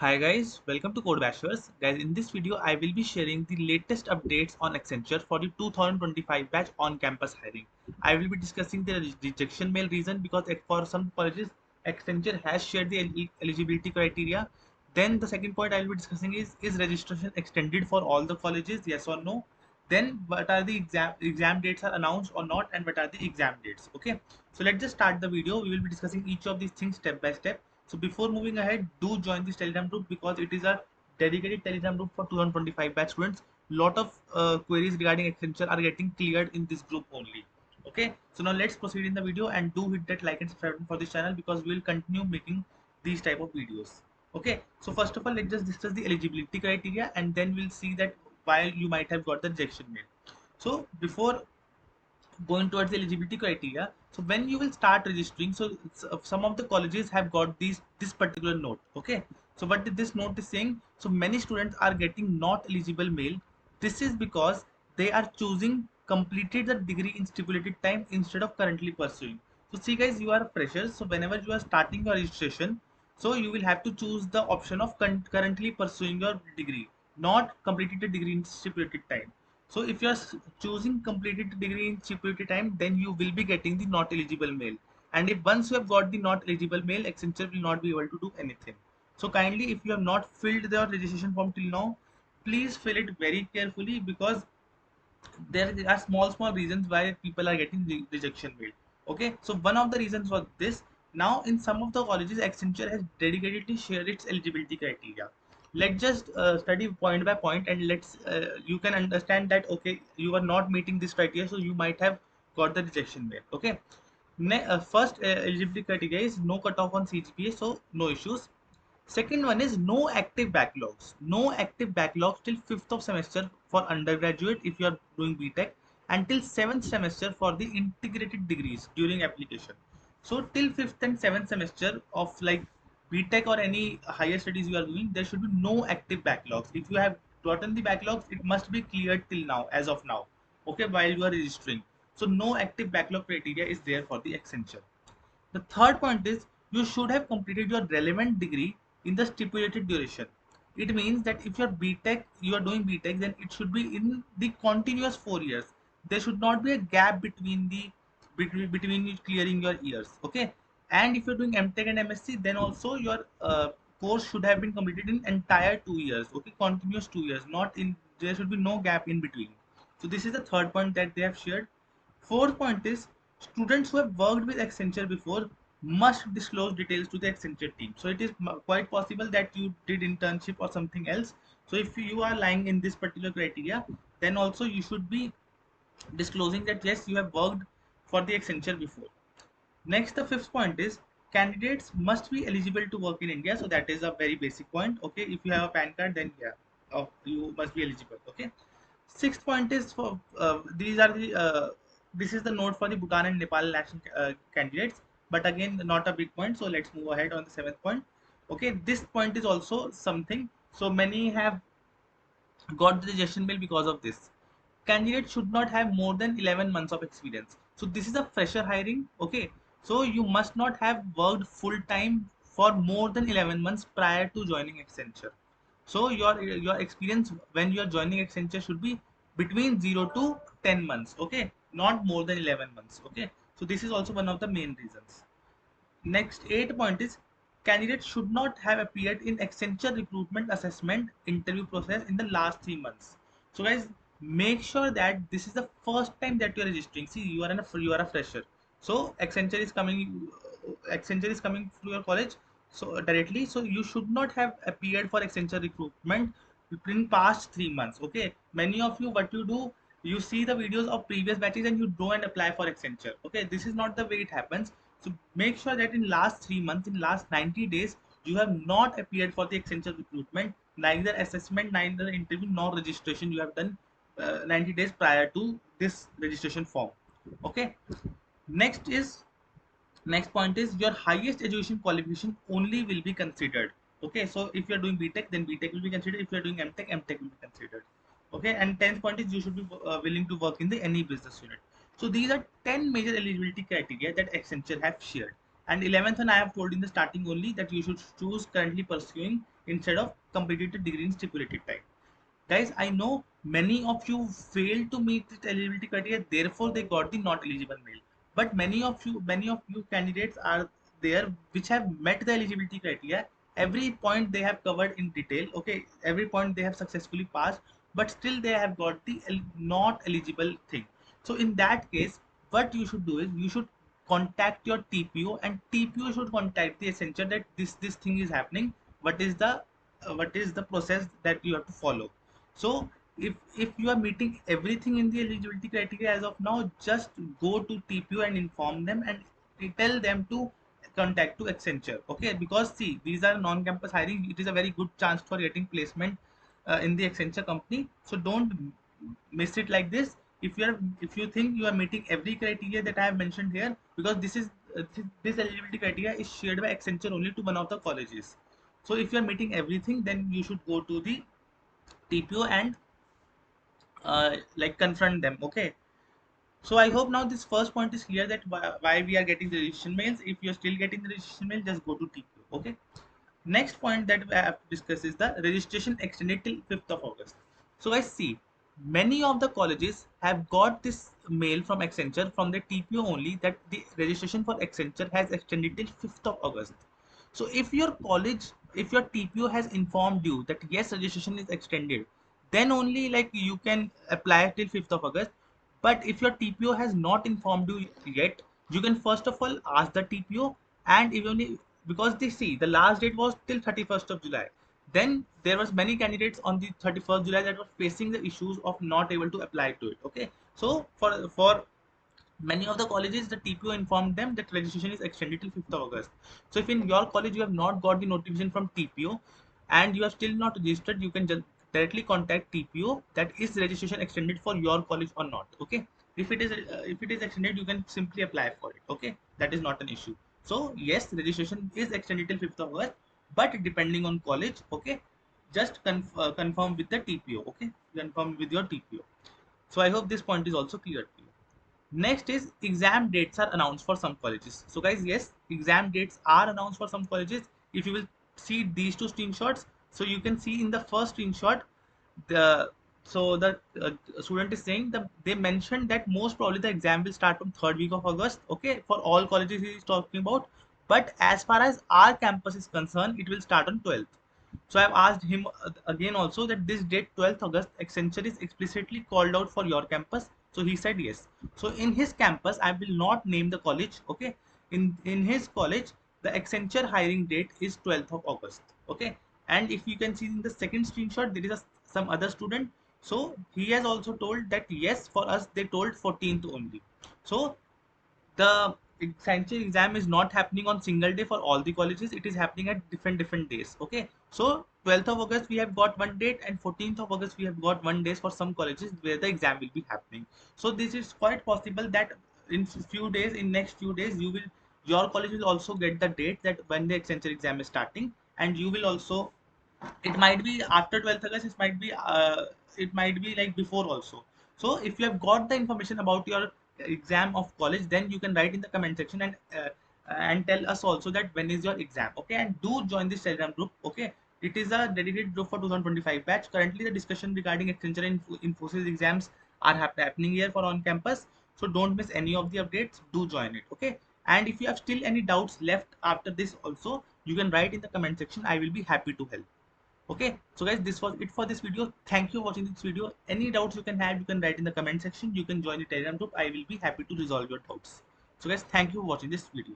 Hi guys, welcome to Code Bashers. Guys, in this video, I will be sharing the latest updates on Accenture for the 2025 batch on-campus hiring. I will be discussing the rejection mail reason because for some colleges, Accenture has shared the eligibility criteria. Then the second point I will be discussing is registration extended for all the colleges, yes or no? Then what are the exam dates are announced or not, and what are the exam dates? Okay, so let's just start the video. We will be discussing each of these things step by step. So before moving ahead, do join this Telegram group because it is a dedicated Telegram group for 2025 batch students. Lot of queries regarding Accenture are getting cleared in this group only. Okay, so now let's proceed in the video and do hit that like and subscribe button for this channel because we will continue making these type of videos. Okay, so first of all, let's just discuss the eligibility criteria and then we'll see that why you might have got the rejection mail. So before going towards the eligibility criteria, so when you will start registering, so some of the colleges have got this particular note. Okay, so what this note is saying, so many students are getting not eligible mail. This is because they are choosing completed the degree in stipulated time instead of currently pursuing. So see guys, you are freshers, so whenever you are starting your registration, so you will have to choose the option of currently pursuing your degree, not completed the degree in stipulated time. So if you are choosing completed degree in stipulated time, then you will be getting the not eligible mail. And if once you have got the not eligible mail, Accenture will not be able to do anything. So kindly, if you have not filled your registration form till now, please fill it very carefully because there are small reasons why people are getting rejection mail. Okay, so one of the reasons was this. Now in some of the colleges, Accenture has dedicatedly shared its eligibility criteria. Let's just study point by point and let's you can understand that okay, you are not meeting this criteria, so you might have got the rejection mail. Okay, first eligibility criteria is no cutoff on CGPA, so no issues. Second one is no active backlogs. No active backlogs till 5th of semester for undergraduate if you are doing BTech, and till 7th semester for the integrated degrees during application. So till 5th and 7th semester of like BTech or any higher studies you are doing, there should be no active backlogs. If you have gotten the backlogs, it must be cleared till now, as of now. Okay, while you are registering. So no active backlog criteria is there for the Accenture. The third point is you should have completed your relevant degree in the stipulated duration. It means that if you're BTech, you are doing BTech, then it should be in the continuous 4 years. There should not be a gap between between you clearing your years. Okay, and if you're doing MTech and MSc, then also your course should have been completed in entire 2 years. Okay, continuous 2 years, not in there should be no gap in between. So this is the third point that they have shared. Fourth point is students who have worked with Accenture before must disclose details to the Accenture team. So it is quite possible that you did internship or something else. So if you are lying in this particular criteria, then also you should be disclosing that yes, you have worked for the Accenture before. Next, the fifth point is candidates must be eligible to work in India. So that is a very basic point. Okay, if you have a PAN card, then yeah, you must be eligible. Okay. Sixth point is for these are the this is the note for the Bhutan and Nepal national candidates, but again not a big point. So let's move ahead on the seventh point. Okay, this point is also something. So many have got the rejection mail because of this. Candidate should not have more than 11 months of experience. So this is a fresher hiring. Okay, so you must not have worked full time for more than 11 months prior to joining Accenture. So your experience when you are joining Accenture should be between 0 to 10 months. Okay, not more than 11 months. Okay, so this is also one of the main reasons. Next, eighth point is candidates should not have appeared in Accenture recruitment assessment interview process in the last 3 months. So guys, make sure that this is the first time that you are registering. See, you are a fresher. So Accenture is coming to your college so directly. So you should not have appeared for Accenture recruitment in past 3 months. Okay, many of you what you do, you see the videos of previous batches and you go and apply for Accenture. Okay, this is not the way it happens. So make sure that in last 3 months, in last 90 days, you have not appeared for the Accenture recruitment, neither assessment, neither interview, nor registration you have done 90 days prior to this registration form. Okay. Next is next point is your highest education qualification only will be considered. Okay, so if you are doing BTech, then BTech will be considered. If you are doing MTech, MTech will be considered. Okay, and 10th point is you should be willing to work in the any business unit. So these are 10 major eligibility criteria that Accenture have shared. And 11th one I have told in the starting only, that you should choose currently pursuing instead of completed degree in stipulated time. Guys, I know many of you failed to meet the eligibility criteria, therefore they got the not eligible mail. But many of you candidates are there which have met the eligibility criteria. Every point they have covered in detail. Okay, every point they have successfully passed, but still they have got the not eligible thing. So in that case, what you should do is you should contact your TPO, and TPO should contact the Accenture that this thing is happening. What is the process that you have to follow? So if you are meeting everything in the eligibility criteria as of now, just go to TPO and inform them and tell them to contact to Accenture. Okay, because see, these are non-campus hiring. It is a very good chance for getting placement in the Accenture company. So don't miss it like this. If you think you are meeting every criteria that I have mentioned here, because this eligibility criteria is shared by Accenture only to one of the colleges. So if you are meeting everything, then you should go to the TPO and like confront them. Okay, so I hope now this first point is clear, that why we are getting the registration mails. If you're still getting the registration mail, just go to TPO. Okay, next point that I have to discuss is the registration extended till 5th of August. So I see many of the colleges have got this mail from Accenture from the TPO only, that the registration for Accenture has extended till 5th of August. So if your TPO has informed you that yes, registration is extended, then only like you can apply till 5th of August. But if your TPO has not informed you yet, you can first of all ask the TPO, and even if, because they see the last date was till 31st of July. Then there was many candidates on the 31st July that were facing the issues of not able to apply to it. Okay, so for many of the colleges, the TPO informed them that registration is extended till 5th of August. So if in your college you have not got the notification from TPO and you are still not registered, you can just directly contact TPO that is registration extended for your college or not. Okay, if it is extended, you can simply apply for it. Okay, that is not an issue. So yes, registration is extended till 5th of August, but depending on college. Okay, just confirm with the TPO. Okay, confirm with your TPO. So I hope this point is also clear to you. Next is exam dates are announced for some colleges. So guys, yes, exam dates are announced for some colleges. If you will see these two screenshots, so you can see in the first screenshot, the the student is saying that they mentioned that most probably the exam will start from third week of August. Okay, for all colleges he is talking about, but as far as our campus is concerned, it will start on 12th. So I've asked him again also that this date 12th August Accenture is explicitly called out for your campus. So he said yes. So in his campus, I will not name the college. Okay, in his college, the Accenture hiring date is 12th of August. Okay, and if you can see in the second screenshot, there is some other student. So he has also told that yes, for us they told 14th only. So the Accenture exam is not happening on single day for all the colleges. It is happening at different days. Okay, so 12th of August we have got one date, and 14th of August we have got one days for some colleges where the exam will be happening. So this is quite possible that in next few days, your college will also get the date that when the Accenture exam is starting, and you will also, it might be after 12th August, it might be like before also. So if you have got the information about your exam of college, then you can write in the comment section and tell us also that when is your exam. Okay, and do join this Telegram group. Okay, it is a dedicated group for 2025 batch. Currently the discussion regarding Accenture and Infosys exams are happening here for on campus, so don't miss any of the updates. Do join it. Okay, and if you have still any doubts left after this also, you can write in the comment section. I will be happy to help. Okay, so guys, this was it for this video. Thank you for watching this video. Any doubts you can have, you can write in the comment section. You can join the Telegram group. I will be happy to resolve your doubts. So guys, thank you for watching this video.